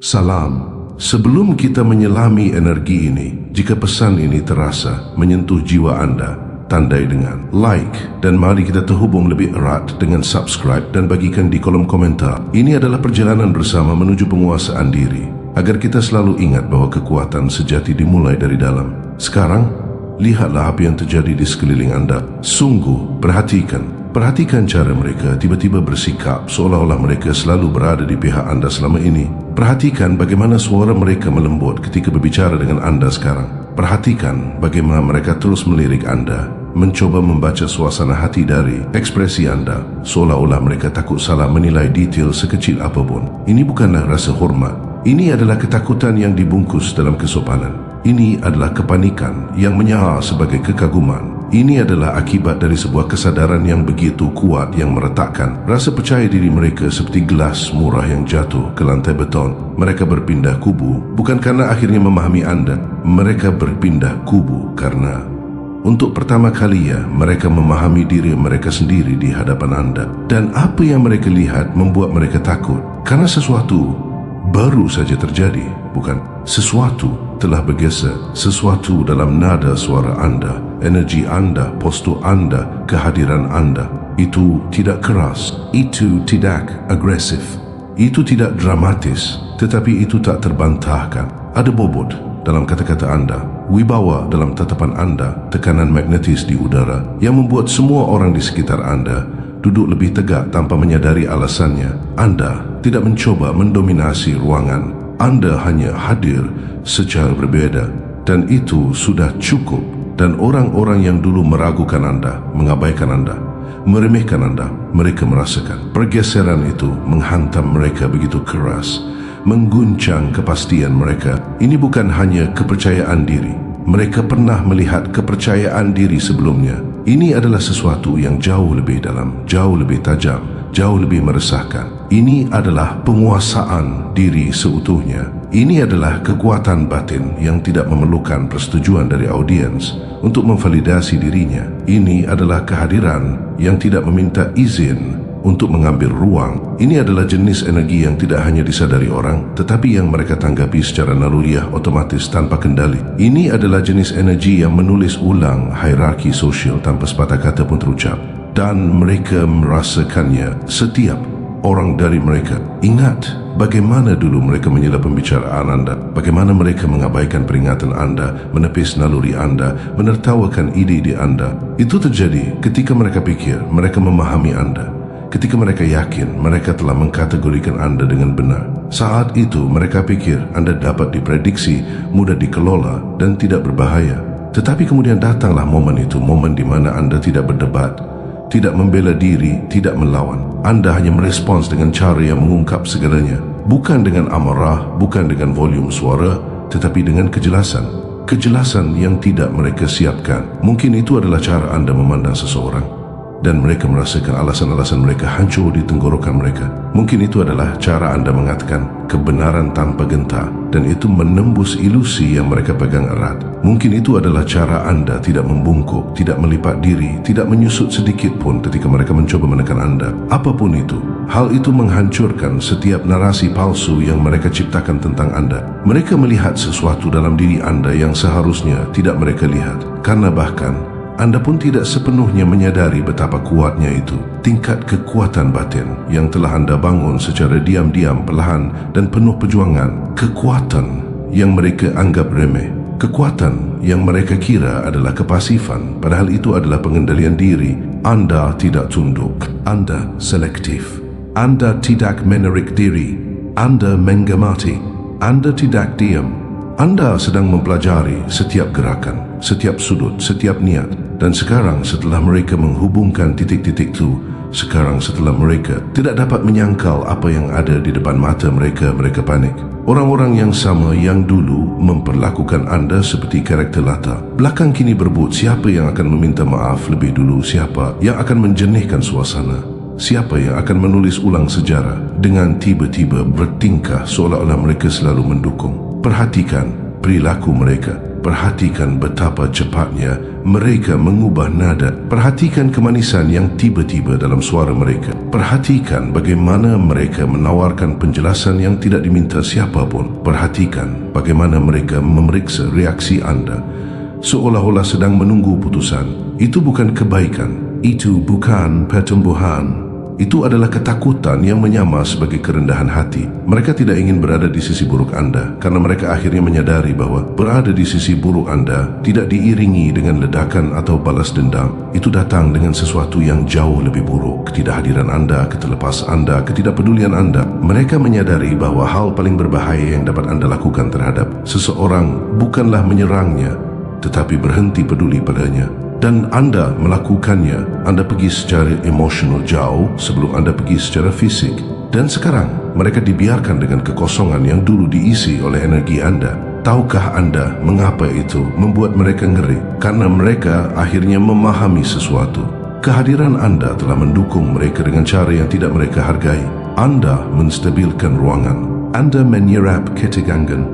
Salam. Sebelum kita menyelami energi ini, jika pesan ini terasa menyentuh jiwa anda, tandai dengan like dan mari kita terhubung lebih erat dengan subscribe dan bagikan di kolom komentar. Ini adalah perjalanan bersama menuju penguasaan diri, agar kita selalu ingat bahwa kekuatan sejati dimulai dari dalam. Sekarang, lihatlah apa yang terjadi di sekeliling anda. Sungguh, Perhatikan cara mereka tiba-tiba bersikap seolah-olah mereka selalu berada di pihak anda selama ini. Perhatikan bagaimana suara mereka melembut ketika berbicara dengan anda sekarang. Perhatikan bagaimana mereka terus melirik anda, mencoba membaca suasana hati dari ekspresi anda, seolah-olah mereka takut salah menilai detail sekecil apapun. Ini bukanlah rasa hormat. Ini adalah ketakutan yang dibungkus dalam kesopanan. Ini adalah kepanikan yang menyala sebagai kekaguman. Ini adalah akibat dari sebuah kesadaran yang begitu kuat yang meretakkan rasa percaya diri mereka seperti gelas murah yang jatuh ke lantai beton. Mereka berpindah kubu bukan karena akhirnya memahami anda. Mereka berpindah kubu karena untuk pertama kalinya mereka memahami diri mereka sendiri di hadapan anda. Dan apa yang mereka lihat membuat mereka takut karena sesuatu baru saja terjadi, bukan? Sesuatu telah bergeser, sesuatu dalam nada suara anda, energi anda, postur anda, kehadiran anda. Itu tidak keras, itu tidak agresif, itu tidak dramatis, tetapi itu tak terbantahkan. Ada bobot dalam kata-kata anda, wibawa dalam tatapan anda, tekanan magnetis di udara yang membuat semua orang di sekitar anda duduk lebih tegak tanpa menyadari alasannya. Anda tidak mencoba mendominasi ruangan. Anda hanya hadir secara berbeda dan itu sudah cukup. Dan orang-orang yang dulu meragukan anda, mengabaikan anda, meremehkan anda, mereka merasakan pergeseran itu menghantam mereka begitu keras, mengguncang kepastian mereka. Ini bukan hanya kepercayaan diri. Mereka pernah melihat kepercayaan diri sebelumnya. Ini adalah sesuatu yang jauh lebih dalam, jauh lebih tajam, jauh lebih meresahkan. Ini adalah penguasaan diri seutuhnya. Ini adalah kekuatan batin yang tidak memerlukan persetujuan dari audiens untuk memvalidasi dirinya. Ini adalah kehadiran yang tidak meminta izin untuk mengambil ruang. Ini adalah jenis energi yang tidak hanya disadari orang, tetapi yang mereka tanggapi secara naluriah otomatis tanpa kendali. Ini adalah jenis energi yang menulis ulang hierarki sosial tanpa sepatah kata pun terucap. Dan mereka merasakannya setiap orang dari mereka. Ingat bagaimana dulu mereka menyela pembicaraan anda, bagaimana mereka mengabaikan peringatan anda, menepis naluri anda, menertawakan ide-ide anda. Itu terjadi ketika mereka pikir mereka memahami anda. Ketika mereka yakin mereka telah mengkategorikan anda dengan benar. Saat itu mereka pikir anda dapat diprediksi, mudah dikelola dan tidak berbahaya. Tetapi kemudian datanglah momen itu, momen di mana anda tidak berdebat, tidak membela diri, tidak melawan. Anda hanya merespons dengan cara yang mengungkap segalanya. Bukan dengan amarah, bukan dengan volume suara, tetapi dengan kejelasan. Kejelasan yang tidak mereka siapkan. Mungkin itu adalah cara anda memandang seseorang dan mereka merasakan alasan-alasan mereka hancur di tenggorokan mereka. Mungkin itu adalah cara anda mengatakan kebenaran tanpa gentar dan itu menembus ilusi yang mereka pegang erat. Mungkin itu adalah cara anda tidak membungkuk, tidak melipat diri, tidak menyusut sedikit pun ketika mereka mencoba menekan anda. Apapun itu, hal itu menghancurkan setiap narasi palsu yang mereka ciptakan tentang anda. Mereka melihat sesuatu dalam diri anda yang seharusnya tidak mereka lihat. Karena bahkan anda pun tidak sepenuhnya menyadari betapa kuatnya itu. Tingkat kekuatan batin yang telah anda bangun secara diam-diam, perlahan dan penuh perjuangan. Kekuatan yang mereka anggap remeh. Kekuatan yang mereka kira adalah kepasifan, padahal itu adalah pengendalian diri. Anda tidak tunduk. Anda selektif. Anda tidak menarik diri. Anda mengamati. Anda tidak diam. Anda sedang mempelajari setiap gerakan, setiap sudut, setiap niat. Dan sekarang setelah mereka menghubungkan titik-titik itu, sekarang setelah mereka tidak dapat menyangkal apa yang ada di depan mata mereka, mereka panik. Orang-orang yang sama yang dulu memperlakukan anda seperti karakter latar belakang kini berebut siapa yang akan meminta maaf lebih dulu, siapa yang akan menjernihkan suasana, siapa yang akan menulis ulang sejarah. Dengan tiba-tiba bertingkah seolah-olah mereka selalu mendukung. Perhatikan perilaku mereka. Perhatikan betapa cepatnya mereka mengubah nada. Perhatikan kemanisan yang tiba-tiba dalam suara mereka. Perhatikan bagaimana mereka menawarkan penjelasan yang tidak diminta siapapun. Perhatikan bagaimana mereka memeriksa reaksi anda, seolah-olah sedang menunggu putusan. Itu bukan kebaikan, itu bukan pertumbuhan. Itu adalah ketakutan yang menyamar sebagai kerendahan hati. Mereka tidak ingin berada di sisi buruk anda, karena mereka akhirnya menyadari bahwa berada di sisi buruk anda tidak diiringi dengan ledakan atau balas dendam. Itu datang dengan sesuatu yang jauh lebih buruk. Ketidakhadiran anda, ketelepas anda, ketidakpedulian anda. Mereka menyadari bahwa hal paling berbahaya yang dapat anda lakukan terhadap seseorang bukanlah menyerangnya, tetapi berhenti peduli padanya. Dan anda melakukannya. Anda pergi secara emosional jauh sebelum anda pergi secara fisik. Dan sekarang mereka dibiarkan dengan kekosongan yang dulu diisi oleh energi anda. Tahukah anda mengapa itu membuat mereka ngeri? Karena mereka akhirnya memahami sesuatu. Kehadiran anda telah mendukung mereka dengan cara yang tidak mereka hargai. Anda menstabilkan ruangan. Anda menyerap ketegangan.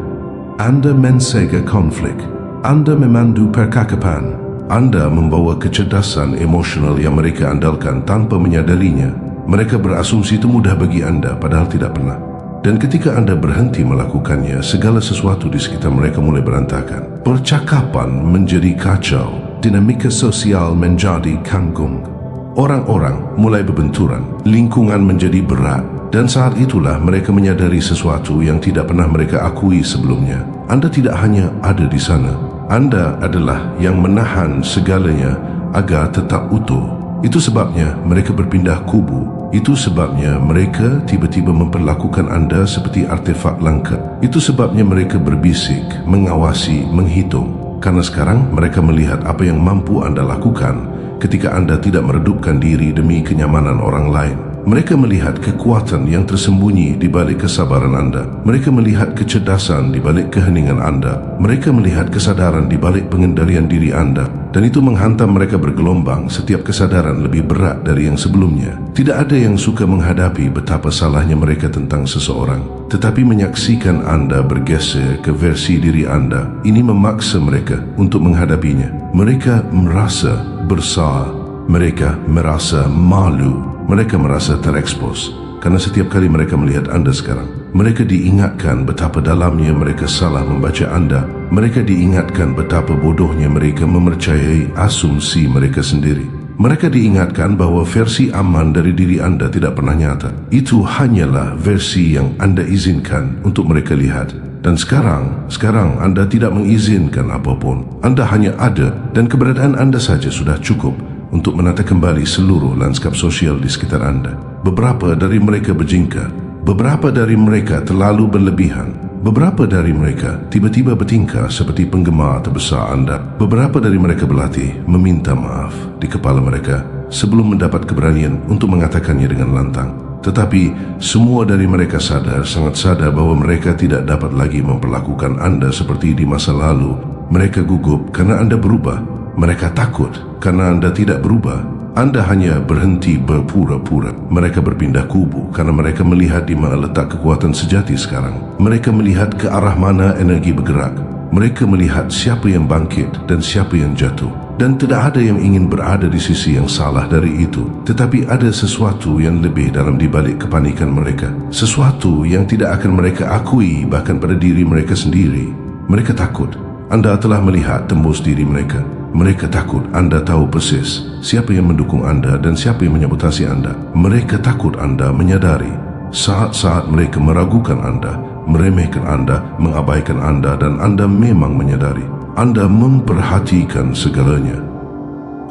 Anda mensega konflik. Anda memandu percakapan. Anda membawa kecerdasan emosional yang mereka andalkan tanpa menyadarinya. Mereka berasumsi itu mudah bagi anda, padahal tidak pernah. Dan ketika anda berhenti melakukannya, segala sesuatu di sekitar mereka mulai berantakan. Percakapan menjadi kacau. Dinamika sosial menjadi kangkung. Orang-orang mulai berbenturan. Lingkungan menjadi berat. Dan saat itulah mereka menyadari sesuatu yang tidak pernah mereka akui sebelumnya. Anda tidak hanya ada di sana. Anda adalah yang menahan segalanya agar tetap utuh. Itu sebabnya mereka berpindah kubu. Itu sebabnya mereka tiba-tiba memperlakukan anda seperti artefak langka. Itu sebabnya mereka berbisik, mengawasi, menghitung. Karena sekarang mereka melihat apa yang mampu anda lakukan ketika anda tidak meredupkan diri demi kenyamanan orang lain. Mereka melihat kekuatan yang tersembunyi di balik kesabaran anda. Mereka melihat kecerdasan di balik keheningan anda. Mereka melihat kesadaran di balik pengendalian diri anda. Dan itu menghantam mereka bergelombang. Setiap kesadaran lebih berat dari yang sebelumnya. Tidak ada yang suka menghadapi betapa salahnya mereka tentang seseorang. Tetapi menyaksikan anda bergeser ke versi diri anda, ini memaksa mereka untuk menghadapinya. Mereka merasa bersalah. Mereka merasa malu. Mereka merasa terekspos karena setiap kali mereka melihat anda sekarang, mereka diingatkan betapa dalamnya mereka salah membaca anda. Mereka diingatkan betapa bodohnya mereka mempercayai asumsi mereka sendiri. Mereka diingatkan bahwa versi aman dari diri anda tidak pernah nyata. Itu hanyalah versi yang anda izinkan untuk mereka lihat. Dan sekarang anda tidak mengizinkan apapun. Anda hanya ada dan keberadaan anda saja sudah cukup untuk menata kembali seluruh lanskap sosial di sekitar anda. Beberapa dari mereka berjingkar. Beberapa dari mereka terlalu berlebihan. Beberapa dari mereka tiba-tiba bertingkah seperti penggemar terbesar anda. Beberapa dari mereka berlatih meminta maaf di kepala mereka sebelum mendapat keberanian untuk mengatakannya dengan lantang. Tetapi semua dari mereka sangat sadar bahwa mereka tidak dapat lagi memperlakukan anda seperti di masa lalu. Mereka gugup karena anda berubah. Mereka takut karena anda tidak berubah. Anda hanya berhenti berpura-pura. Mereka berpindah kubu karena mereka melihat di mana letak kekuatan sejati sekarang. Mereka melihat ke arah mana energi bergerak. Mereka melihat siapa yang bangkit dan siapa yang jatuh. Dan tidak ada yang ingin berada di sisi yang salah dari itu. Tetapi ada sesuatu yang lebih dalam di balik kepanikan mereka. Sesuatu yang tidak akan mereka akui bahkan pada diri mereka sendiri. Mereka takut. Anda telah melihat tembus diri mereka. Mereka takut anda tahu persis siapa yang mendukung anda dan siapa yang menyabotasi anda. Mereka takut anda menyadari saat-saat mereka meragukan anda, meremehkan anda, mengabaikan anda, dan anda memang menyadari. Anda memperhatikan segalanya.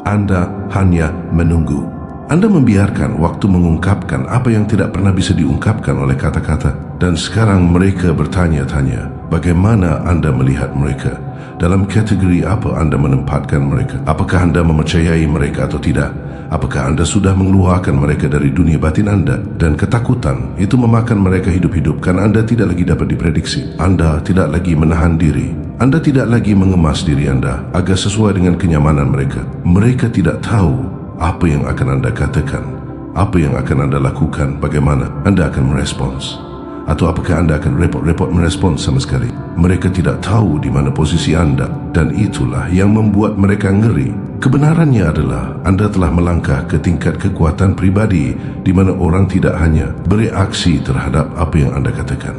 Anda hanya menunggu. Anda membiarkan waktu mengungkapkan apa yang tidak pernah bisa diungkapkan oleh kata-kata. Dan sekarang mereka bertanya-tanya, bagaimana anda melihat mereka? Dalam kategori apa anda menempatkan mereka? Apakah anda mempercayai mereka atau tidak? Apakah anda sudah mengeluarkan mereka dari dunia batin anda? Dan ketakutan itu memakan mereka hidup-hidup karena anda tidak lagi dapat diprediksi. Anda tidak lagi menahan diri. Anda tidak lagi mengemas diri anda agar sesuai dengan kenyamanan mereka. Mereka tidak tahu apa yang akan anda katakan, apa yang akan anda lakukan, bagaimana anda akan merespons. Atau apakah anda akan repot-repot merespon sama sekali? Mereka tidak tahu di mana posisi anda, dan itulah yang membuat mereka ngeri. Kebenarannya adalah anda telah melangkah ke tingkat kekuatan pribadi di mana orang tidak hanya bereaksi terhadap apa yang anda katakan.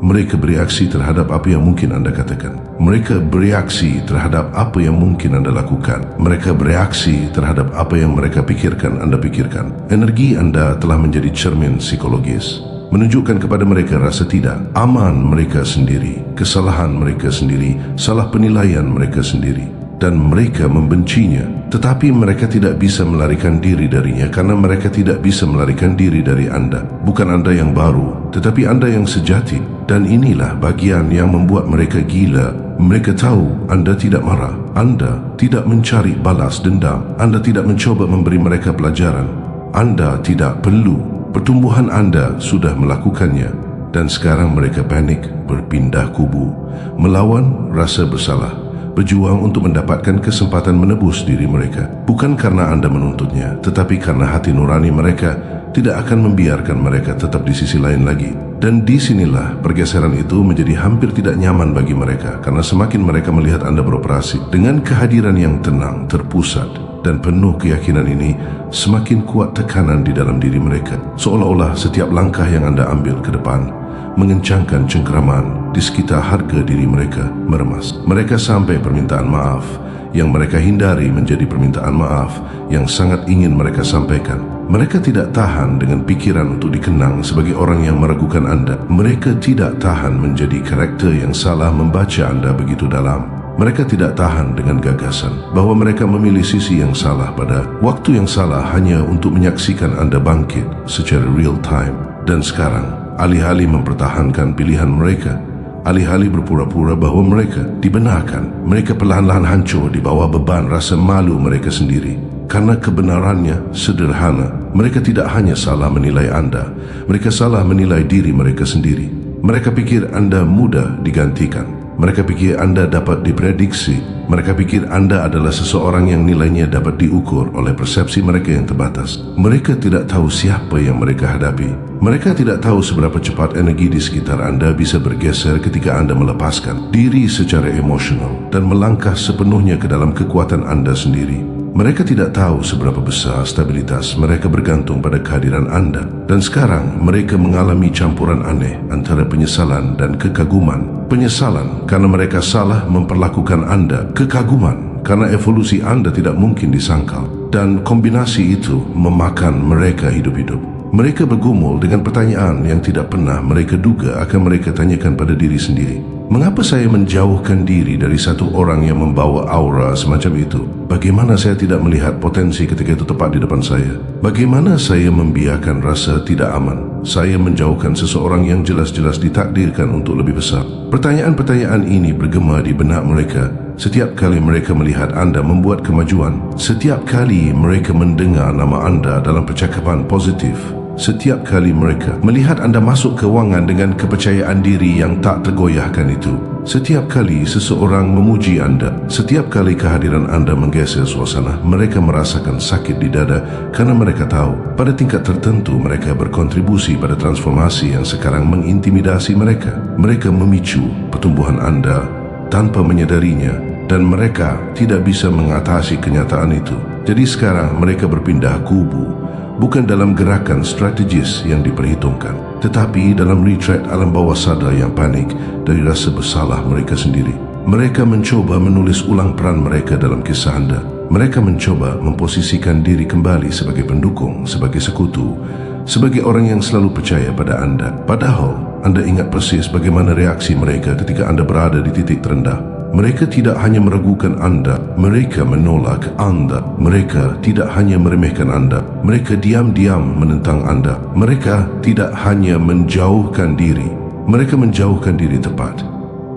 Mereka bereaksi terhadap apa yang mungkin anda katakan. Mereka bereaksi terhadap apa yang mungkin anda lakukan. Mereka bereaksi terhadap apa yang mereka pikirkan anda pikirkan. Energi anda telah menjadi cermin psikologis, menunjukkan kepada mereka rasa tidak aman mereka sendiri, kesalahan mereka sendiri, salah penilaian mereka sendiri, dan mereka membencinya. Tetapi mereka tidak bisa melarikan diri darinya karena mereka tidak bisa melarikan diri dari anda. Bukan anda yang baru, tetapi anda yang sejati. Dan inilah bagian yang membuat mereka gila. Mereka tahu anda tidak marah, anda tidak mencari balas dendam, anda tidak mencoba memberi mereka pelajaran, anda tidak perlu. Pertumbuhan anda sudah melakukannya, dan sekarang mereka panik, berpindah kubu, melawan rasa bersalah, berjuang untuk mendapatkan kesempatan menebus diri mereka. Bukan karena anda menuntutnya, tetapi karena hati nurani mereka tidak akan membiarkan mereka tetap di sisi lain lagi. Dan disinilah pergeseran itu menjadi hampir tidak nyaman bagi mereka, karena semakin mereka melihat anda beroperasi dengan kehadiran yang tenang, terpusat, dan penuh keyakinan ini, semakin kuat tekanan di dalam diri mereka. Seolah-olah setiap langkah yang anda ambil ke depan mengencangkan cengkeraman di sekitar harga diri mereka meremas. Mereka sampai permintaan maaf yang mereka hindari menjadi permintaan maaf yang sangat ingin mereka sampaikan. Mereka tidak tahan dengan pikiran untuk dikenang sebagai orang yang meragukan anda. Mereka tidak tahan menjadi karakter yang salah membaca anda begitu dalam. Mereka tidak tahan dengan gagasan bahwa mereka memilih sisi yang salah pada waktu yang salah hanya untuk menyaksikan anda bangkit secara real time. Dan sekarang, alih-alih mempertahankan pilihan mereka, alih-alih berpura-pura bahwa mereka dibenarkan, mereka perlahan-lahan hancur di bawah beban rasa malu mereka sendiri. Karena kebenarannya sederhana, mereka tidak hanya salah menilai anda, mereka salah menilai diri mereka sendiri. Mereka pikir anda mudah digantikan. Mereka pikir anda dapat diprediksi. Mereka pikir anda adalah seseorang yang nilainya dapat diukur oleh persepsi mereka yang terbatas. Mereka tidak tahu siapa yang mereka hadapi. Mereka tidak tahu seberapa cepat energi di sekitar anda bisa bergeser ketika anda melepaskan diri secara emosional dan melangkah sepenuhnya ke dalam kekuatan anda sendiri. Mereka tidak tahu seberapa besar stabilitas mereka bergantung pada kehadiran anda. Dan sekarang mereka mengalami campuran aneh antara penyesalan dan kekaguman. Penyesalan karena mereka salah memperlakukan anda, kekaguman karena evolusi anda tidak mungkin disangkal. Dan kombinasi itu memakan mereka hidup-hidup. Mereka bergumul dengan pertanyaan yang tidak pernah mereka duga akan mereka tanyakan pada diri sendiri. Mengapa saya menjauhkan diri dari satu orang yang membawa aura semacam itu? Bagaimana saya tidak melihat potensi ketika itu tepat di depan saya? Bagaimana saya membiarkan rasa tidak aman? Saya menjauhkan seseorang yang jelas-jelas ditakdirkan untuk lebih besar. Pertanyaan-pertanyaan ini bergema di benak mereka setiap kali mereka melihat anda membuat kemajuan, setiap kali mereka mendengar nama anda dalam percakapan positif, setiap kali mereka melihat anda masuk kewangan dengan kepercayaan diri yang tak tergoyahkan itu, setiap kali seseorang memuji anda, setiap kali kehadiran anda menggeser suasana, mereka merasakan sakit di dada karena mereka tahu pada tingkat tertentu mereka berkontribusi pada transformasi yang sekarang mengintimidasi mereka. Mereka memicu pertumbuhan anda tanpa menyadarinya, dan mereka tidak bisa mengatasi kenyataan itu. Jadi sekarang mereka berpindah kubu, bukan dalam gerakan strategis yang diperhitungkan, tetapi dalam retreat alam bawah sadar yang panik dari rasa bersalah mereka sendiri. Mereka mencoba menulis ulang peran mereka dalam kisah anda. Mereka mencoba memposisikan diri kembali sebagai pendukung, sebagai sekutu, sebagai orang yang selalu percaya pada anda. Padahal anda ingat persis bagaimana reaksi mereka ketika anda berada di titik terendah. Mereka tidak hanya meragukan anda, mereka menolak anda. Mereka tidak hanya meremehkan anda, mereka diam-diam menentang anda. Mereka tidak hanya menjauhkan diri, mereka menjauhkan diri tepat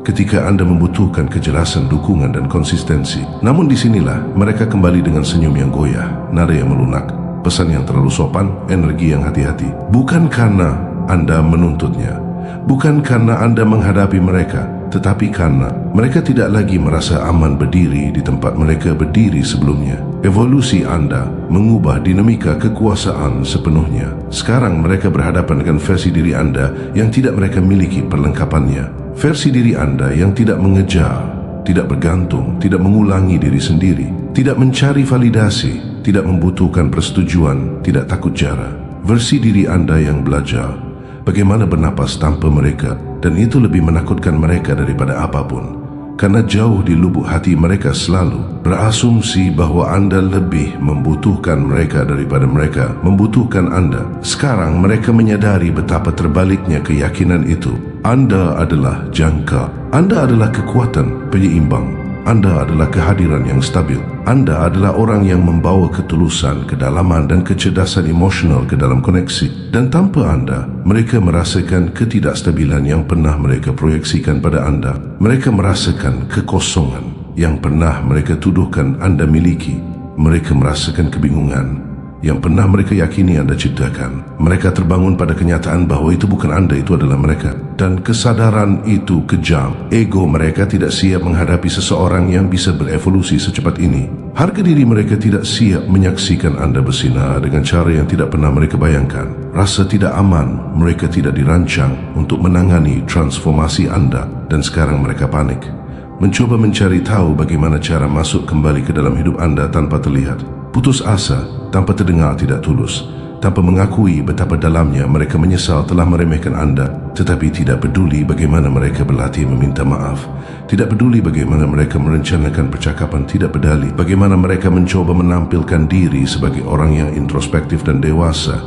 ketika anda membutuhkan kejelasan, dukungan dan konsistensi. Namun disinilah mereka kembali dengan senyum yang goyah, nada yang melunak, pesan yang terlalu sopan, energi yang hati-hati. Bukan karena anda menuntutnya, bukan karena anda menghadapi mereka, tetapi karena mereka tidak lagi merasa aman berdiri di tempat mereka berdiri sebelumnya. Evolusi anda mengubah dinamika kekuasaan sepenuhnya. Sekarang mereka berhadapan dengan versi diri anda yang tidak mereka miliki perlengkapannya. Versi diri anda yang tidak mengejar, tidak bergantung, tidak mengulangi diri sendiri, tidak mencari validasi, tidak membutuhkan persetujuan, tidak takut jara. Versi diri anda yang belajar bagaimana bernapas tanpa mereka, dan itu lebih menakutkan mereka daripada apapun. Karena jauh di lubuk hati mereka selalu berasumsi bahwa anda lebih membutuhkan mereka daripada mereka membutuhkan anda. Sekarang mereka menyadari betapa terbaliknya keyakinan itu. Anda adalah jangka. Anda adalah kekuatan penyeimbang. Anda adalah kehadiran yang stabil. Anda adalah orang yang membawa ketulusan, kedalaman dan kecerdasan emosional ke dalam koneksi. Dan tanpa anda, mereka merasakan ketidakstabilan yang pernah mereka proyeksikan pada anda. Mereka merasakan kekosongan yang pernah mereka tuduhkan anda miliki. Mereka merasakan kebingungan yang pernah mereka yakini anda ciptakan. Mereka terbangun pada kenyataan bahawa itu bukan anda, itu adalah mereka. Dan kesadaran itu kejam. Ego mereka tidak siap menghadapi seseorang yang bisa berevolusi secepat ini. Harga diri mereka tidak siap menyaksikan anda bersinar dengan cara yang tidak pernah mereka bayangkan. Rasa tidak aman mereka tidak dirancang untuk menangani transformasi anda. Dan sekarang mereka panik, mencoba mencari tahu bagaimana cara masuk kembali ke dalam hidup anda tanpa terlihat. Putus asa tanpa terdengar tidak tulus, tanpa mengakui betapa dalamnya mereka menyesal telah meremehkan anda, tetapi tidak peduli bagaimana mereka berlatih meminta maaf, tidak peduli bagaimana mereka merencanakan percakapan, tidak peduli bagaimana mereka mencoba menampilkan diri sebagai orang yang introspektif dan dewasa.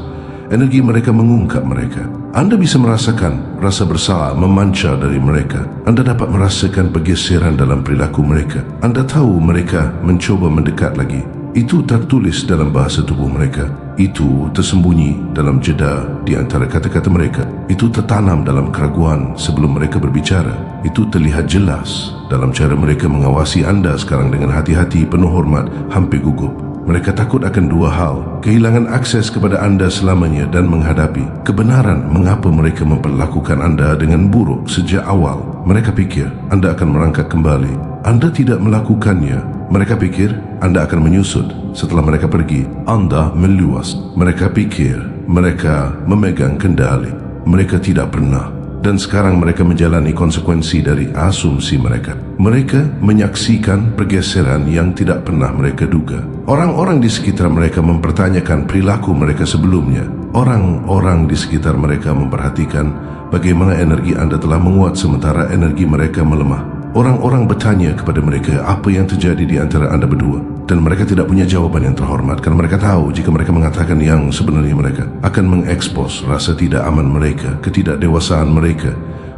Energi mereka mengungkap mereka. Anda bisa merasakan rasa bersalah memancar dari mereka. Anda dapat merasakan pergeseran dalam perilaku mereka. Anda tahu mereka mencoba mendekat lagi. Itu tertulis dalam bahasa tubuh mereka. Itu tersembunyi dalam jeda di antara kata-kata mereka. Itu tertanam dalam keraguan sebelum mereka berbicara. Itu terlihat jelas dalam cara mereka mengawasi anda sekarang dengan hati-hati penuh hormat, hampir gugup. Mereka takut akan dua hal: kehilangan akses kepada anda selamanya dan menghadapi kebenaran mengapa mereka memperlakukan anda dengan buruk sejak awal. Mereka pikir anda akan merangkak kembali. Anda tidak melakukannya. Mereka pikir anda akan menyusut setelah mereka pergi. Anda meluas. Mereka pikir mereka memegang kendali. Mereka tidak pernah. Dan sekarang mereka menjalani konsekuensi dari asumsi mereka. Mereka menyaksikan pergeseran yang tidak pernah mereka duga. Orang-orang di sekitar mereka mempertanyakan perilaku mereka sebelumnya. Orang-orang di sekitar mereka memperhatikan bagaimana energi anda telah menguat sementara energi mereka melemah. Orang-orang bertanya kepada mereka apa yang terjadi di antara anda berdua, dan mereka tidak punya jawaban yang terhormat kerana mereka tahu jika mereka mengatakan yang sebenarnya mereka akan mengekspos rasa tidak aman mereka, ketidakdewasaan mereka,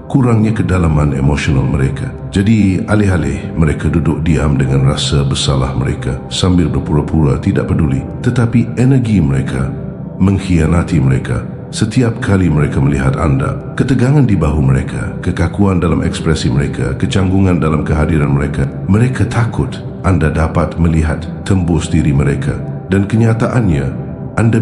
kurangnya kedalaman emosional mereka. Jadi alih-alih mereka duduk diam dengan rasa bersalah mereka sambil berpura-pura tidak peduli, tetapi energi mereka mengkhianati mereka. Setiap kali mereka melihat anda, ketegangan di bahu mereka, kekakuan dalam ekspresi mereka, kecanggungan dalam kehadiran mereka, mereka takut anda dapat melihat tembus diri mereka. Dan kenyataannya, anda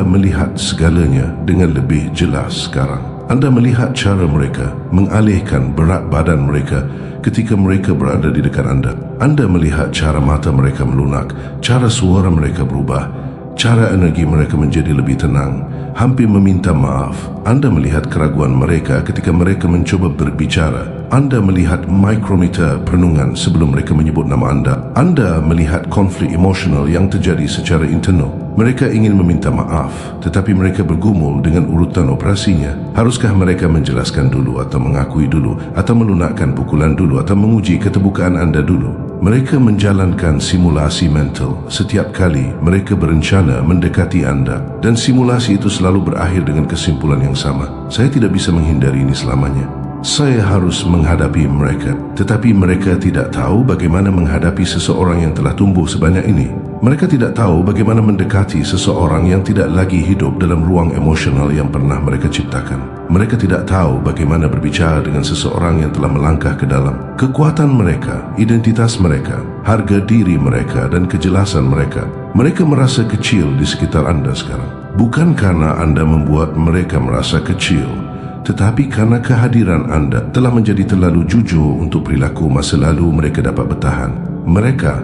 melihat segalanya dengan lebih jelas sekarang. Anda melihat cara mereka mengalihkan berat badan mereka ketika mereka berada di dekat anda. Anda melihat cara mata mereka melunak, cara suara mereka berubah, cara energi mereka menjadi lebih tenang, hampir meminta maaf. Anda melihat keraguan mereka ketika mereka mencoba berbicara. Anda melihat mikrometer perenungan sebelum mereka menyebut nama anda. Anda melihat konflik emosional yang terjadi secara internal. Mereka ingin meminta maaf, tetapi mereka bergumul dengan urutan operasinya. Haruskah mereka menjelaskan dulu, atau mengakui dulu, atau melunakkan pukulan dulu, atau menguji keterbukaan anda dulu? Mereka menjalankan simulasi mental setiap kali mereka berencana mendekati anda, dan simulasi itu selalu berakhir dengan kesimpulan yang sama. Saya tidak bisa menghindari ini selamanya. Saya harus menghadapi mereka. Tetapi mereka tidak tahu bagaimana menghadapi seseorang yang telah tumbuh sebanyak ini. Mereka tidak tahu bagaimana mendekati seseorang yang tidak lagi hidup dalam ruang emosional yang pernah mereka ciptakan. Mereka tidak tahu bagaimana berbicara dengan seseorang yang telah melangkah ke dalam kekuatan mereka, identitas mereka, harga diri mereka dan kejelasan mereka. Mereka merasa kecil di sekitar anda sekarang. Bukan karena anda membuat mereka merasa kecil, Tetapi karena kehadiran anda telah menjadi terlalu jujur untuk perilaku masa lalu mereka dapat bertahan. Mereka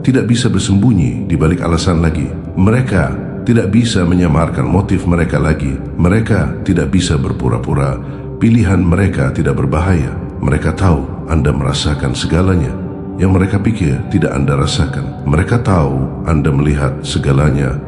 tidak bisa bersembunyi di balik alasan lagi. Mereka tidak bisa menyamarkan motif mereka lagi. Mereka tidak bisa berpura-pura. Pilihan mereka tidak berbahaya. Mereka tahu anda merasakan segalanya yang mereka pikir tidak anda rasakan. Mereka tahu anda melihat segalanya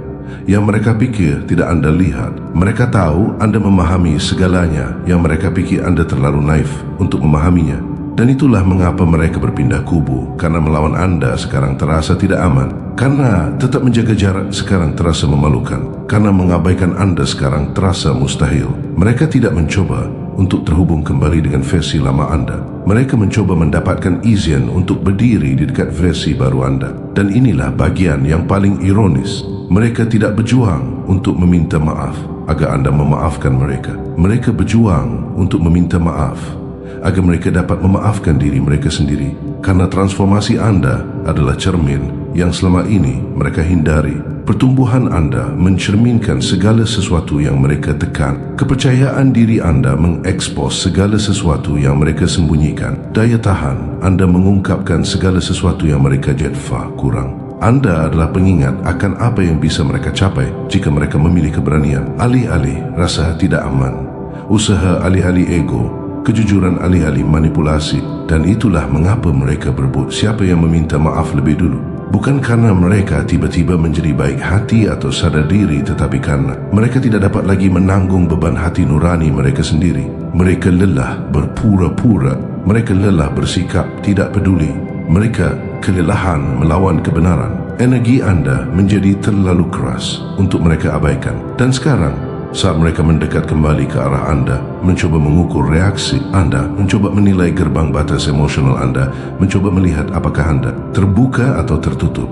yang mereka pikir tidak anda lihat. Mereka tahu anda memahami segalanya yang mereka pikir anda terlalu naif untuk memahaminya. Dan itulah mengapa mereka berpindah kubu. Karena melawan anda sekarang terasa tidak aman. Karena tetap menjaga jarak sekarang terasa memalukan. Karena mengabaikan anda sekarang terasa mustahil. Mereka tidak mencoba untuk terhubung kembali dengan versi lama anda. Mereka mencoba mendapatkan izin untuk berdiri di dekat versi baru anda. Dan inilah bagian yang paling ironis. Mereka tidak berjuang untuk meminta maaf agar anda memaafkan mereka. Mereka berjuang untuk meminta maaf agar mereka dapat memaafkan diri mereka sendiri. Karena transformasi anda adalah cermin yang selama ini mereka hindari. Pertumbuhan anda mencerminkan segala sesuatu yang mereka tekan. Kepercayaan diri anda mengekspos segala sesuatu yang mereka sembunyikan. Daya tahan anda mengungkapkan segala sesuatu yang mereka jetfa kurang. Anda adalah pengingat akan apa yang bisa mereka capai jika mereka memilih keberanian. Alih-alih rasa tidak aman, usaha alih-alih ego, kejujuran alih-alih manipulasi. Dan itulah mengapa mereka berebut siapa yang meminta maaf lebih dulu. Bukan karena mereka tiba-tiba menjadi baik hati atau sadar diri, tetapi karena mereka tidak dapat lagi menanggung beban hati nurani mereka sendiri. Mereka lelah berpura-pura. Mereka lelah bersikap tidak peduli. Mereka kelelahan melawan kebenaran. Energi anda menjadi terlalu keras untuk mereka abaikan. Dan sekarang, saat mereka mendekat kembali ke arah anda, mencoba mengukur reaksi anda, mencoba menilai gerbang batas emosional anda, mencoba melihat apakah anda terbuka atau tertutup.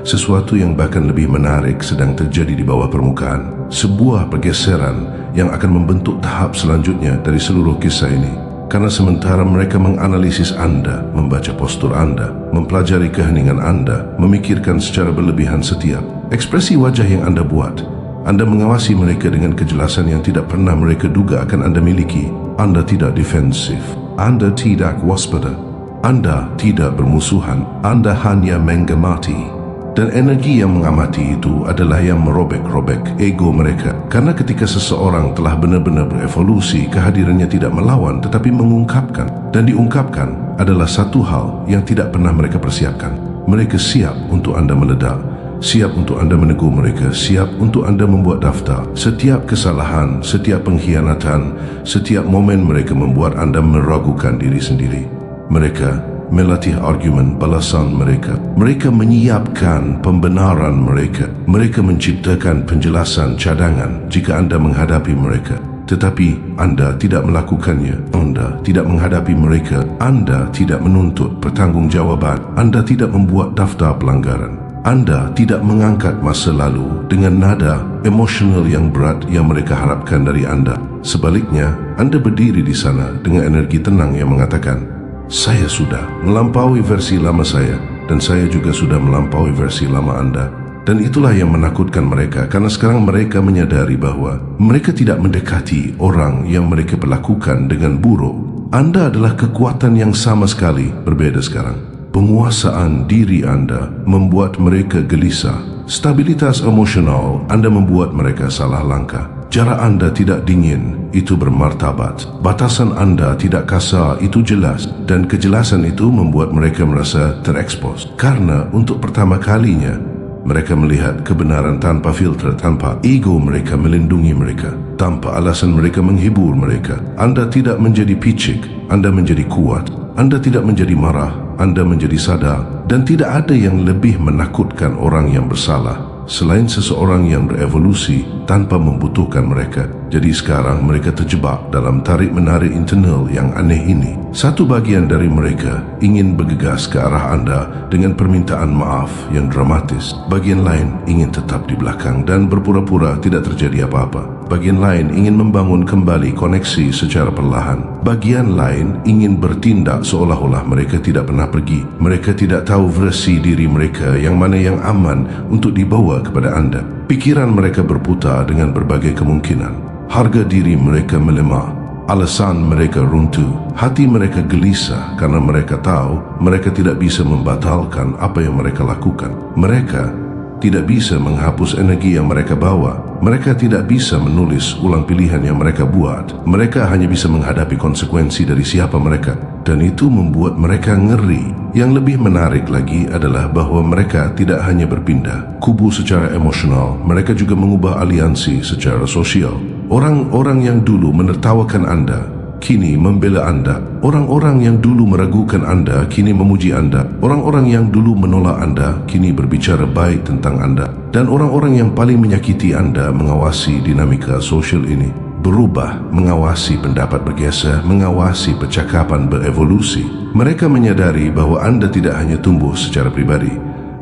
Sesuatu yang bahkan lebih menarik sedang terjadi di bawah permukaan. Sebuah pergeseran yang akan membentuk tahap selanjutnya dari seluruh kisah ini. Karena sementara mereka menganalisis anda, membaca postur anda, mempelajari keheningan anda, memikirkan secara berlebihan setiap ekspresi wajah yang anda buat, anda mengawasi mereka dengan kejelasan yang tidak pernah mereka duga akan anda miliki. Anda tidak defensif, anda tidak waspada, anda tidak bermusuhan, anda hanya mengamati. Dan energi yang mengamati itu adalah yang merobek-robek ego mereka. Karena ketika seseorang telah benar-benar berevolusi, kehadirannya tidak melawan tetapi mengungkapkan. Dan diungkapkan adalah satu hal yang tidak pernah mereka persiapkan. Mereka siap untuk anda meledak, siap untuk anda menegur mereka, siap untuk anda membuat daftar. Setiap kesalahan, setiap pengkhianatan, setiap momen mereka membuat anda meragukan diri sendiri. Mereka melatih argumen balasan mereka. Mereka menyiapkan pembenaran mereka. Mereka menciptakan penjelasan cadangan jika anda menghadapi mereka. Tetapi anda tidak melakukannya. Anda tidak menghadapi mereka. Anda tidak menuntut pertanggungjawaban. Anda tidak membuat daftar pelanggaran. Anda tidak mengangkat masa lalu dengan nada emosional yang berat yang mereka harapkan dari anda. Sebaliknya, anda berdiri di sana dengan energi tenang yang mengatakan, saya sudah melampaui versi lama saya dan saya juga sudah melampaui versi lama anda. Dan itulah yang menakutkan mereka, karena sekarang mereka menyadari bahwa mereka tidak mendekati orang yang mereka perlakukan dengan buruk. Anda adalah kekuatan yang sama sekali berbeda sekarang. Penguasaan diri anda membuat mereka gelisah. Stabilitas emosional anda membuat mereka salah langkah. Jarak anda tidak dingin, itu bermartabat. Batasan anda tidak kasar, itu jelas. Dan kejelasan itu membuat mereka merasa terekspos. Karena untuk pertama kalinya, mereka melihat kebenaran tanpa filter, tanpa ego mereka melindungi mereka. Tanpa alasan mereka menghibur mereka. Anda tidak menjadi picik, anda menjadi kuat. Anda tidak menjadi marah, anda menjadi sadar. Dan tidak ada yang lebih menakutkan orang yang bersalah selain seseorang yang berevolusi tanpa membutuhkan mereka. Jadi sekarang mereka terjebak dalam tarik-menarik internal yang aneh ini. Satu bagian dari mereka ingin bergegas ke arah anda dengan permintaan maaf yang dramatis. Bagian lain ingin tetap di belakang dan berpura-pura tidak terjadi apa-apa. Bagian lain ingin membangun kembali koneksi secara perlahan. Bagian lain ingin bertindak seolah-olah mereka tidak pernah pergi. Mereka tidak tahu versi diri mereka yang mana yang aman untuk dibawa kepada anda. Pikiran mereka berputar dengan berbagai kemungkinan. Harga diri mereka melemah. Alasan mereka runtuh, hati mereka gelisah karena mereka tahu mereka tidak bisa membatalkan apa yang mereka lakukan. Mereka tidak bisa menghapus energi yang mereka bawa. Mereka tidak bisa menulis ulang pilihan yang mereka buat. Mereka hanya bisa menghadapi konsekuensi dari siapa mereka, dan itu membuat mereka ngeri. Yang lebih menarik lagi adalah bahwa mereka tidak hanya berpindah kubu secara emosional, mereka juga mengubah aliansi secara sosial. Orang-orang yang dulu menertawakan Anda kini membela Anda. Orang-orang yang dulu meragukan Anda kini memuji Anda. Orang-orang yang dulu menolak Anda kini berbicara baik tentang Anda. Dan orang-orang yang paling menyakiti Anda mengawasi dinamika sosial ini. Berubah, mengawasi pendapat bergeser, mengawasi percakapan berevolusi. Mereka menyadari bahwa Anda tidak hanya tumbuh secara pribadi,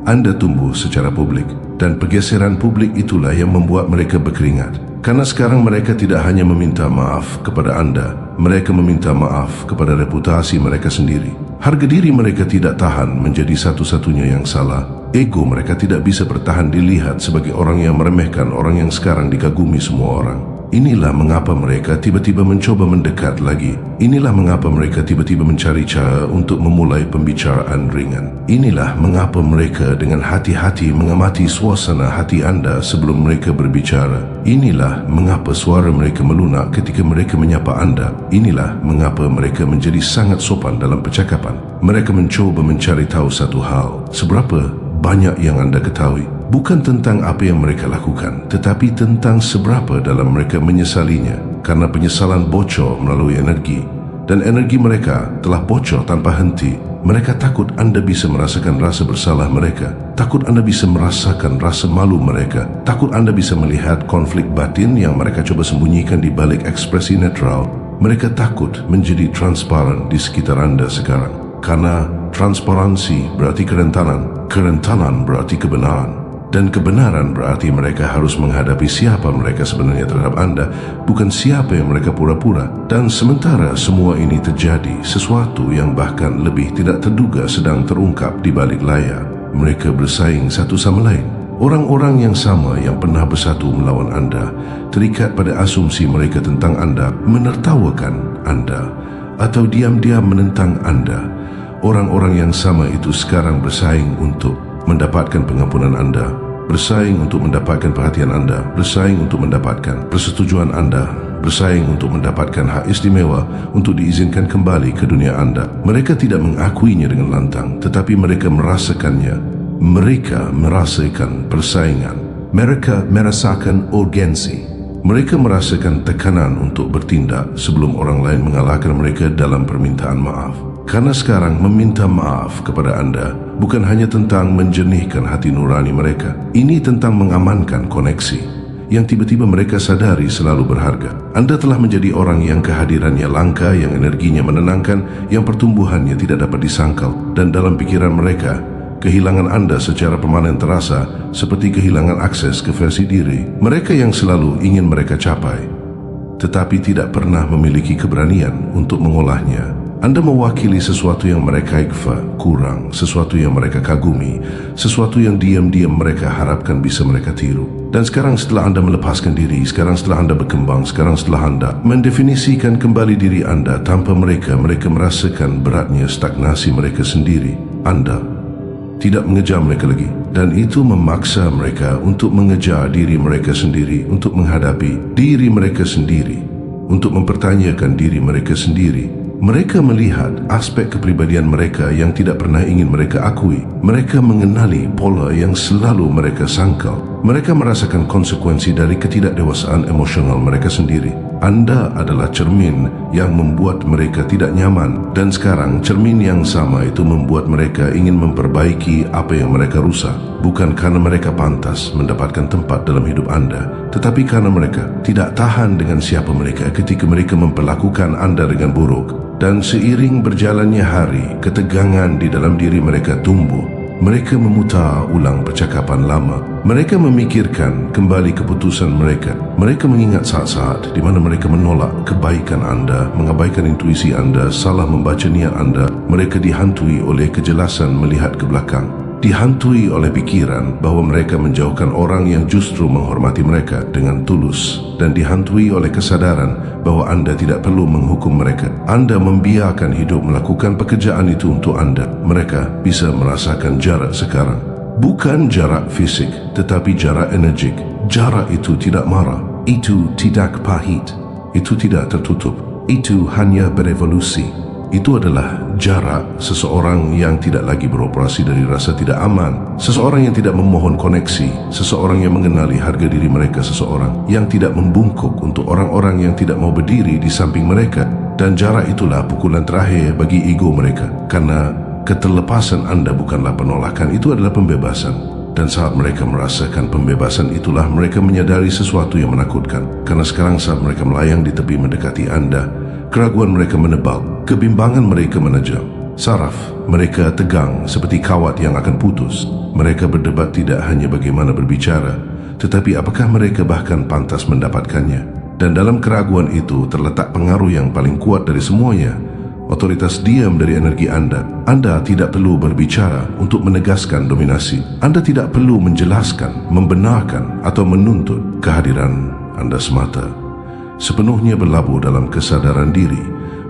Anda tumbuh secara publik. Dan pergeseran publik itulah yang membuat mereka berkeringat. Karena sekarang mereka tidak hanya meminta maaf kepada Anda, mereka meminta maaf kepada reputasi mereka sendiri. Harga diri mereka tidak tahan menjadi satu-satunya yang salah. Ego mereka tidak bisa bertahan dilihat sebagai orang yang meremehkan orang yang sekarang dikagumi semua orang. Inilah mengapa mereka tiba-tiba mencoba mendekat lagi. Inilah mengapa mereka tiba-tiba mencari cara untuk memulai pembicaraan ringan. Inilah mengapa mereka dengan hati-hati mengamati suasana hati Anda sebelum mereka berbicara. Inilah mengapa suara mereka melunak ketika mereka menyapa Anda. Inilah mengapa mereka menjadi sangat sopan dalam percakapan. Mereka mencoba mencari tahu satu hal, seberapa banyak yang Anda ketahui. Bukan tentang apa yang mereka lakukan, tetapi tentang seberapa dalam mereka menyesalinya, karena penyesalan bocor melalui energi, dan energi mereka telah bocor tanpa henti. Mereka takut Anda bisa merasakan rasa bersalah mereka, takut Anda bisa merasakan rasa malu mereka, takut Anda bisa melihat konflik batin yang mereka coba sembunyikan di balik ekspresi netral. Mereka takut menjadi transparan di sekitar Anda sekarang, karena transparansi berarti kerentanan, kerentanan berarti kebenaran. Dan kebenaran berarti mereka harus menghadapi siapa mereka sebenarnya terhadap Anda, bukan siapa yang mereka pura-pura. Dan sementara semua ini terjadi, sesuatu yang bahkan lebih tidak terduga sedang terungkap di balik layar. Mereka bersaing satu sama lain. Orang-orang yang sama yang pernah bersatu melawan Anda, terikat pada asumsi mereka tentang Anda, menertawakan Anda, atau diam-diam menentang Anda. Orang-orang yang sama itu sekarang bersaing untuk mendapatkan pengampunan Anda, bersaing untuk mendapatkan perhatian Anda, bersaing untuk mendapatkan persetujuan Anda, bersaing untuk mendapatkan hak istimewa untuk diizinkan kembali ke dunia Anda. Mereka tidak mengakuinya dengan lantang, tetapi mereka merasakannya. Mereka merasakan persaingan. Mereka merasakan urgensi. Mereka merasakan tekanan untuk bertindak sebelum orang lain mengalahkan mereka dalam permintaan maaf. Karena sekarang meminta maaf kepada Anda bukan hanya tentang menjernihkan hati nurani mereka. Ini tentang mengamankan koneksi yang tiba-tiba mereka sadari selalu berharga. Anda telah menjadi orang yang kehadirannya langka, yang energinya menenangkan, yang pertumbuhannya tidak dapat disangkal. Dan dalam pikiran mereka, kehilangan Anda secara permanen terasa seperti kehilangan akses ke versi diri mereka yang selalu ingin mereka capai, tetapi tidak pernah memiliki keberanian untuk mengolahnya. Anda mewakili sesuatu yang mereka ikhfa, kurang, sesuatu yang mereka kagumi, sesuatu yang diam-diam mereka harapkan bisa mereka tiru. Dan sekarang setelah Anda melepaskan diri, sekarang setelah Anda berkembang, sekarang setelah Anda mendefinisikan kembali diri Anda tanpa mereka merasakan beratnya stagnasi mereka sendiri, Anda tidak mengejar mereka lagi. Dan itu memaksa mereka untuk mengejar diri mereka sendiri, untuk menghadapi diri mereka sendiri, untuk mempertanyakan diri mereka sendiri. Mereka melihat aspek kepribadian mereka yang tidak pernah ingin mereka akui. Mereka mengenali pola yang selalu mereka sangkal. Mereka merasakan konsekuensi dari ketidakdewasaan emosional mereka sendiri. Anda adalah cermin yang membuat mereka tidak nyaman, dan sekarang cermin yang sama itu membuat mereka ingin memperbaiki apa yang mereka rusak. Bukan karena mereka pantas mendapatkan tempat dalam hidup Anda, tetapi karena mereka tidak tahan dengan siapa mereka ketika mereka memperlakukan Anda dengan buruk. Dan seiring berjalannya hari, ketegangan di dalam diri mereka tumbuh. Mereka memutar ulang percakapan lama. Mereka memikirkan kembali keputusan mereka. Mereka mengingat saat-saat di mana mereka menolak kebaikan Anda, mengabaikan intuisi Anda, salah membaca niat Anda. Mereka dihantui oleh kejelasan melihat ke belakang. dihantui oleh pikiran bahwa mereka menjauhkan orang yang justru menghormati mereka dengan tulus, dan dihantui oleh kesadaran bahwa Anda tidak perlu menghukum mereka. Anda membiarkan hidup melakukan pekerjaan itu untuk Anda. Mereka bisa merasakan jarak sekarang. Bukan jarak fisik, tetapi jarak energik. Jarak itu tidak marah, itu tidak pahit, itu tidak tertutup, itu hanya berevolusi. Itu adalah jarak seseorang yang tidak lagi beroperasi dari rasa tidak aman, seseorang yang tidak memohon koneksi, seseorang yang mengenali harga diri mereka, seseorang yang tidak membungkuk untuk orang-orang yang tidak mau berdiri di samping mereka. Dan jarak itulah pukulan terakhir bagi ego mereka, karena keterlepasan Anda bukanlah penolakan, itu adalah pembebasan. Dan saat mereka merasakan pembebasan itulah mereka menyadari sesuatu yang menakutkan, karena sekarang saat mereka melayang di tepi mendekati Anda, keraguan mereka menebal, kebimbangan mereka menajam, saraf mereka tegang seperti kawat yang akan putus. Mereka berdebat tidak hanya bagaimana berbicara, tetapi apakah mereka bahkan pantas mendapatkannya. Dan dalam keraguan itu terletak pengaruh yang paling kuat dari semuanya, otoritas diam dari energi Anda. Anda tidak perlu berbicara untuk menegaskan dominasi. Anda tidak perlu menjelaskan, membenarkan atau menuntut. Kehadiran Anda semata sepenuhnya berlabuh dalam kesadaran diri,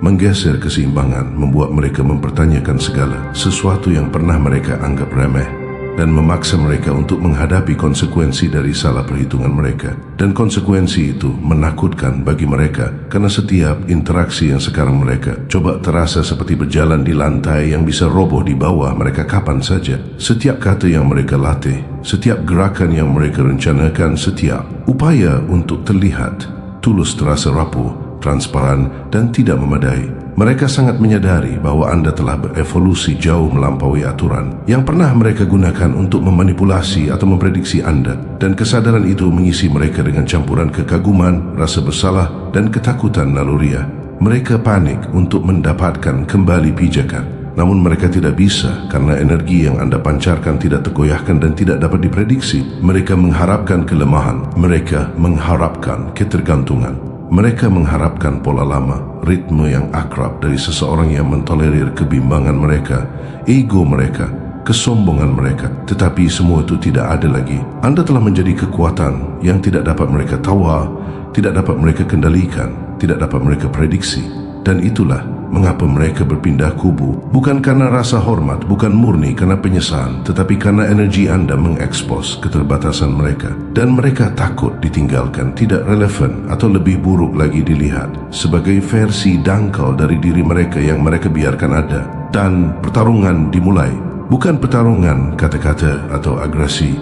menggeser keseimbangan, membuat mereka mempertanyakan segala sesuatu yang pernah mereka anggap remeh, dan memaksa mereka untuk menghadapi konsekuensi dari salah perhitungan mereka. Dan konsekuensi itu menakutkan bagi mereka, karena setiap interaksi yang sekarang mereka coba terasa seperti berjalan di lantai yang bisa roboh di bawah mereka kapan saja. Setiap kata yang mereka latih, setiap gerakan yang mereka rencanakan, setiap upaya untuk terlihat tulus terasa rapuh, transparan, dan tidak memadai. Mereka sangat menyadari bahwa Anda telah berevolusi jauh melampaui aturan yang pernah mereka gunakan untuk memanipulasi atau memprediksi Anda. Dan kesadaran itu mengisi mereka dengan campuran kekaguman, rasa bersalah, dan ketakutan naluriah. Mereka panik untuk mendapatkan kembali pijakan. Namun mereka tidak bisa, karena energi yang Anda pancarkan tidak tergoyahkan dan tidak dapat diprediksi. Mereka mengharapkan kelemahan, mereka mengharapkan ketergantungan, mereka mengharapkan pola lama, ritme yang akrab dari seseorang yang mentolerir kebimbangan mereka, ego mereka, kesombongan mereka. Tetapi semua itu tidak ada lagi. Anda telah menjadi kekuatan yang tidak dapat mereka tawar, tidak dapat mereka kendalikan, tidak dapat mereka prediksi. Dan itulah mengapa mereka berpindah kubu, bukan karena rasa hormat, bukan murni karena penyesalan, tetapi karena energi Anda mengekspos keterbatasan mereka. Dan mereka takut ditinggalkan, tidak relevan, atau lebih buruk lagi dilihat sebagai versi dangkal dari diri mereka yang mereka biarkan ada. Dan pertarungan dimulai, bukan pertarungan kata-kata atau agresi,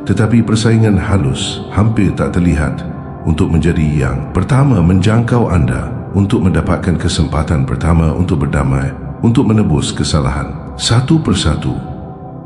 tetapi persaingan halus, hampir tak terlihat, untuk menjadi yang pertama menjangkau Anda, untuk mendapatkan kesempatan pertama untuk berdamai, untuk menebus kesalahan. Satu persatu,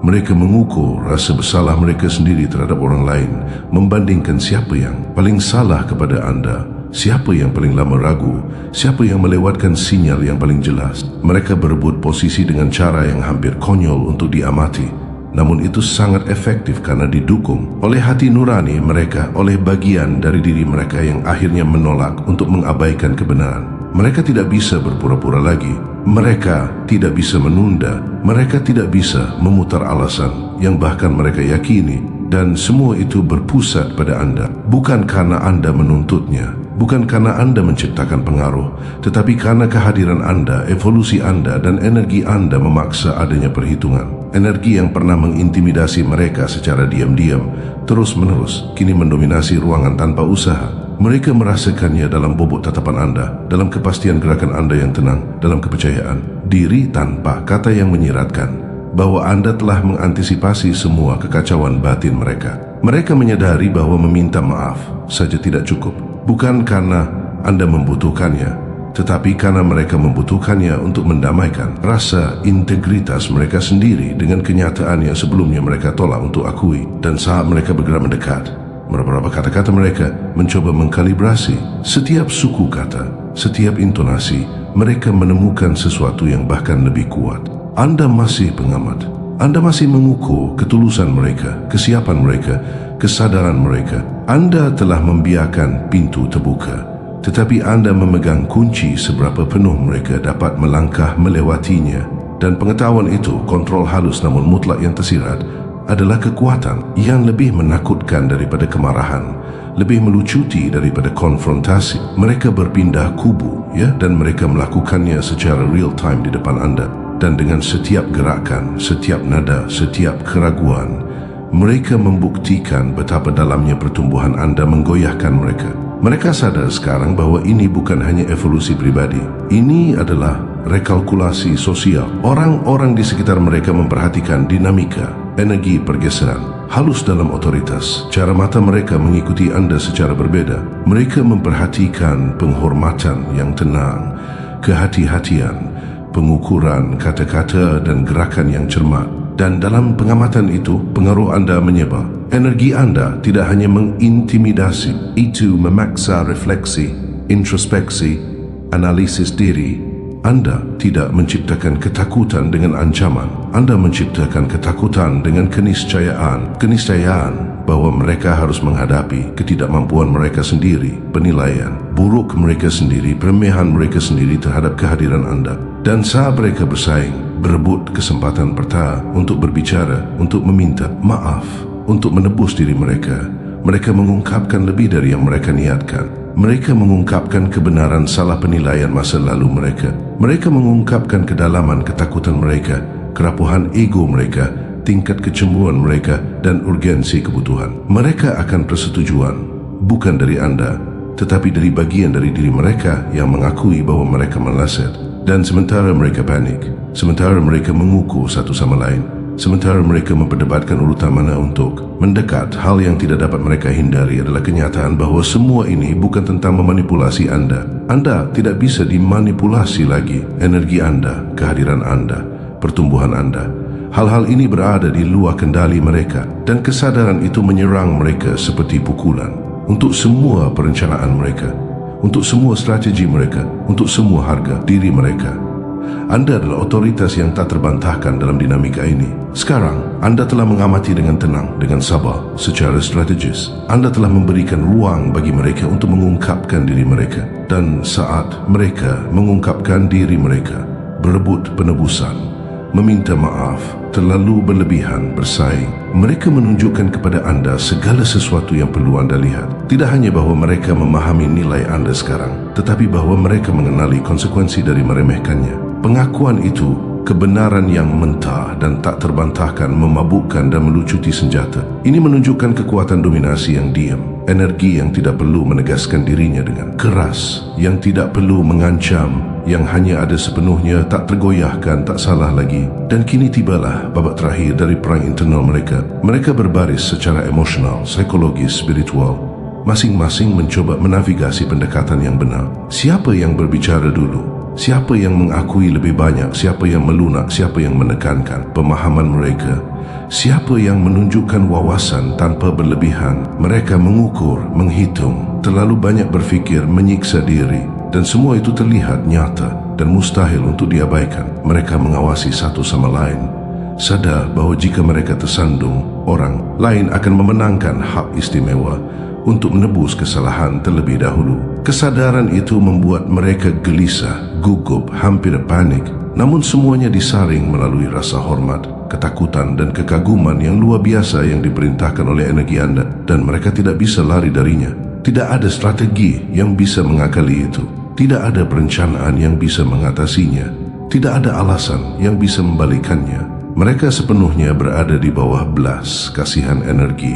mereka mengukur rasa bersalah mereka sendiri terhadap orang lain, membandingkan siapa yang paling salah kepada Anda, siapa yang paling lama ragu, siapa yang melewatkan sinyal yang paling jelas. Mereka berebut posisi dengan cara yang hampir konyol untuk diamati. Namun itu sangat efektif karena didukung oleh hati nurani mereka, oleh bagian dari diri mereka yang akhirnya menolak untuk mengabaikan kebenaran. Mereka tidak bisa berpura-pura lagi. Mereka tidak bisa menunda. Mereka tidak bisa memutar alasan yang bahkan mereka yakini. Dan semua itu berpusat pada Anda. Bukan karena Anda menuntutnya, bukan karena Anda menciptakan pengaruh, tetapi karena kehadiran Anda, evolusi Anda, dan energi Anda memaksa adanya perhitungan. Energi yang pernah mengintimidasi mereka secara diam-diam, terus-menerus, kini mendominasi ruangan tanpa usaha. Mereka merasakannya dalam bobot tatapan Anda, dalam kepastian gerakan Anda yang tenang, dalam kepercayaan diri tanpa kata yang menyiratkan, bahwa Anda telah mengantisipasi semua kekacauan batin mereka. Mereka menyadari bahwa meminta maaf saja tidak cukup, bukan karena Anda membutuhkannya, tetapi karena mereka membutuhkannya untuk mendamaikan rasa integritas mereka sendiri dengan kenyataan yang sebelumnya mereka tolak untuk akui. Dan saat mereka bergerak mendekat, beberapa kata-kata mereka mencoba mengkalibrasi setiap suku kata, setiap intonasi. Mereka menemukan sesuatu yang bahkan lebih kuat. Anda masih pengamat, Anda masih mengukur ketulusan mereka, kesiapan mereka, kesadaran mereka. Anda telah membiarkan pintu terbuka, tetapi Anda memegang kunci seberapa penuh mereka dapat melangkah melewatinya. Dan pengetahuan itu, kontrol halus namun mutlak yang tersirat, adalah kekuatan yang lebih menakutkan daripada kemarahan, lebih melucuti daripada konfrontasi. Mereka berpindah kubu, ya, dan mereka melakukannya secara real time di depan anda. Dan dengan setiap gerakan, setiap nada, setiap keraguan, mereka membuktikan betapa dalamnya pertumbuhan anda menggoyahkan mereka. Mereka sadar sekarang bahwa ini bukan hanya evolusi pribadi. Ini adalah rekalkulasi sosial. Orang-orang di sekitar mereka memperhatikan dinamika, energi pergeseran, halus dalam otoritas. Cara mata mereka mengikuti anda secara berbeda. Mereka memperhatikan penghormatan yang tenang, kehati-hatian, pengukuran kata-kata dan gerakan yang cermat. Dan dalam pengamatan itu, pengaruh anda menyebar. Energi anda tidak hanya mengintimidasi, itu memaksa refleksi, introspeksi, analisis diri. Anda tidak menciptakan ketakutan dengan ancaman. Anda menciptakan ketakutan dengan keniscayaan bahwa mereka harus menghadapi ketidakmampuan mereka sendiri, penilaian buruk mereka sendiri, peremehan mereka sendiri terhadap kehadiran anda. Dan saat mereka bersaing, berebut kesempatan pertama untuk berbicara, untuk meminta maaf, untuk menebus diri mereka, mereka mengungkapkan lebih dari yang mereka niatkan. Mereka mengungkapkan kebenaran salah penilaian masa lalu mereka. Mereka mengungkapkan kedalaman ketakutan mereka, kerapuhan ego mereka, tingkat kecemburuan mereka, dan urgensi kebutuhan. Mereka akan persetujuan, bukan dari anda, tetapi dari bagian dari diri mereka yang mengakui bahwa mereka meleset. Dan sementara mereka panik, sementara mereka mengukur satu sama lain, sementara mereka memperdebatkan urutan mana untuk mendekat, hal yang tidak dapat mereka hindari adalah kenyataan bahwa semua ini bukan tentang memanipulasi anda. Anda tidak bisa dimanipulasi lagi. Energi anda, kehadiran anda, pertumbuhan anda, hal-hal ini berada di luar kendali mereka, dan kesadaran itu menyerang mereka seperti pukulan. Untuk semua perencanaan mereka, untuk semua strategi mereka, untuk semua harga diri mereka. Anda adalah otoritas yang tak terbantahkan dalam dinamika ini. Sekarang, anda telah mengamati dengan tenang, dengan sabar, secara strategis. Anda telah memberikan ruang bagi mereka untuk mengungkapkan diri mereka. Dan saat mereka mengungkapkan diri mereka, berebut penebusan, meminta maaf, terlalu berlebihan, bersaing, mereka menunjukkan kepada anda segala sesuatu yang perlu anda lihat. Tidak hanya bahawa mereka memahami nilai anda sekarang, tetapi bahawa mereka mengenali konsekuensi dari meremehkannya. Pengakuan itu, kebenaran yang mentah dan tak terbantahkan, memabukkan dan melucuti senjata. Ini menunjukkan kekuatan dominasi yang diam, energi yang tidak perlu menegaskan dirinya dengan keras, yang tidak perlu mengancam, yang hanya ada sepenuhnya, tak tergoyahkan, tak salah lagi. Dan kini tibalah babak terakhir dari perang internal mereka. Mereka berbaris secara emosional, psikologis, spiritual. Masing-masing mencoba menavigasi pendekatan yang benar. Siapa yang berbicara dulu? Siapa yang mengakui lebih banyak? Siapa yang melunak? Siapa yang menekankan pemahaman mereka? Siapa yang menunjukkan wawasan tanpa berlebihan? Mereka mengukur, menghitung, terlalu banyak berfikir, menyiksa diri. Dan semua itu terlihat nyata dan mustahil untuk diabaikan. Mereka mengawasi satu sama lain, sadar bahawa jika mereka tersandung, orang lain akan memenangkan hak istimewa untuk menebus kesalahan terlebih dahulu. Kesadaran itu membuat mereka gelisah, gugup, hampir panik. Namun semuanya disaring melalui rasa hormat, ketakutan dan kekaguman yang luar biasa yang diperintahkan oleh energi anda, dan mereka tidak bisa lari darinya. Tidak ada strategi yang bisa mengakali itu. Tidak ada perencanaan yang bisa mengatasinya. Tidak ada alasan yang bisa membalikannya. Mereka sepenuhnya berada di bawah belas kasihan energi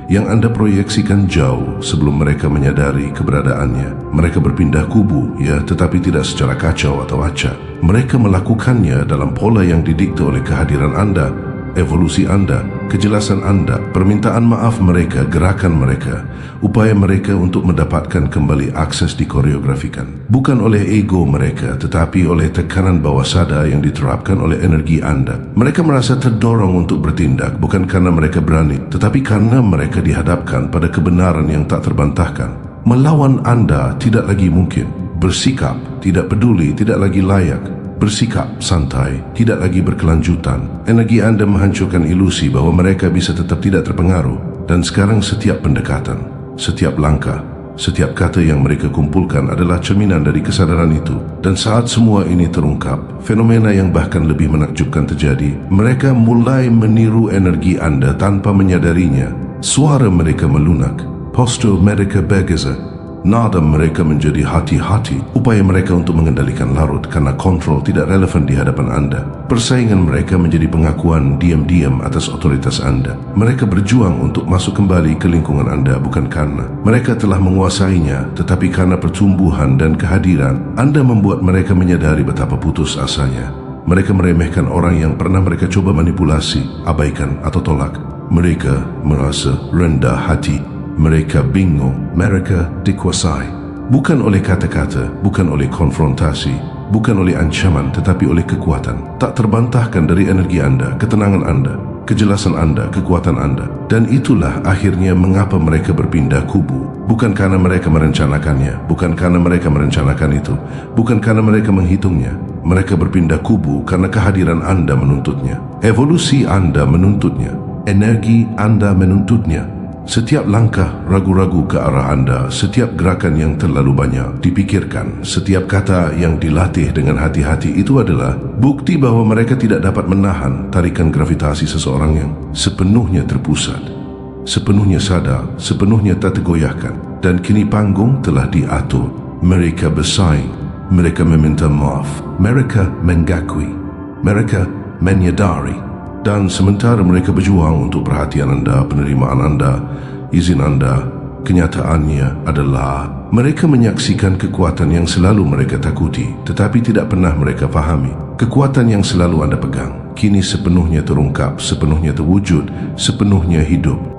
yang anda proyeksikan jauh sebelum mereka menyadari keberadaannya. Mereka berpindah kubu, ya, tetapi tidak secara kacau atau acak. Mereka melakukannya dalam pola yang didikte oleh kehadiran anda, evolusi anda, kejelasan anda, permintaan maaf mereka, gerakan mereka, upaya mereka untuk mendapatkan kembali akses dikoreografikan. Bukan oleh ego mereka, tetapi oleh tekanan bawah sadar yang diterapkan oleh energi anda. Mereka merasa terdorong untuk bertindak, bukan karena mereka berani, tetapi karena mereka dihadapkan pada kebenaran yang tak terbantahkan. Melawan anda tidak lagi mungkin. Bersikap, tidak peduli, tidak lagi layak. Bersikap santai, tidak lagi berkelanjutan. Energi anda menghancurkan ilusi bahawa mereka bisa tetap tidak terpengaruh. Dan sekarang setiap pendekatan, setiap langkah, Setiap kata yang mereka kumpulkan adalah cerminan dari kesadaran itu. Dan saat semua ini terungkap, fenomena yang bahkan lebih menakjubkan terjadi. Mereka mulai meniru energi Anda tanpa menyadarinya. Suara mereka melunak, postur mereka bergeser, nada mereka menjadi hati-hati. Upaya mereka untuk mengendalikan larut karena kontrol tidak relevan di hadapan Anda. Persaingan mereka menjadi pengakuan diam-diam atas otoritas Anda. Mereka berjuang untuk masuk kembali ke lingkungan Anda bukan karena mereka telah menguasainya, tetapi karena pertumbuhan dan kehadiran Anda membuat mereka menyadari betapa putus asanya. Mereka meremehkan orang yang pernah mereka coba manipulasi, abaikan atau tolak. Mereka merasa rendah hati. Mereka bingung, mereka dikuasai. Bukan oleh kata-kata, bukan oleh konfrontasi, bukan oleh ancaman, tetapi oleh kekuatan. Tak terbantahkan dari energi Anda, ketenangan Anda, kejelasan Anda, kekuatan Anda. Dan itulah akhirnya mengapa mereka berpindah kubu. Bukan karena mereka merencanakannya, bukan karena mereka merencanakan itu, bukan karena mereka menghitungnya. Mereka berpindah kubu karena kehadiran Anda menuntutnya. Evolusi Anda menuntutnya. Energi Anda menuntutnya. Setiap langkah ragu-ragu ke arah Anda, setiap gerakan yang terlalu banyak dipikirkan, setiap kata yang dilatih dengan hati-hati itu adalah bukti bahwa mereka tidak dapat menahan tarikan gravitasi seseorang yang sepenuhnya terpusat, sepenuhnya sadar, sepenuhnya tak tergoyahkan. Dan kini panggung telah diatur. Mereka bersaing, mereka meminta maaf, mereka mengakui, mereka menyadari. Dan sementara mereka berjuang untuk perhatian Anda, penerimaan Anda, izin Anda, kenyataannya adalah mereka menyaksikan kekuatan yang selalu mereka takuti, tetapi tidak pernah mereka fahami. Kekuatan yang selalu Anda pegang, kini sepenuhnya terungkap, sepenuhnya terwujud, sepenuhnya hidup.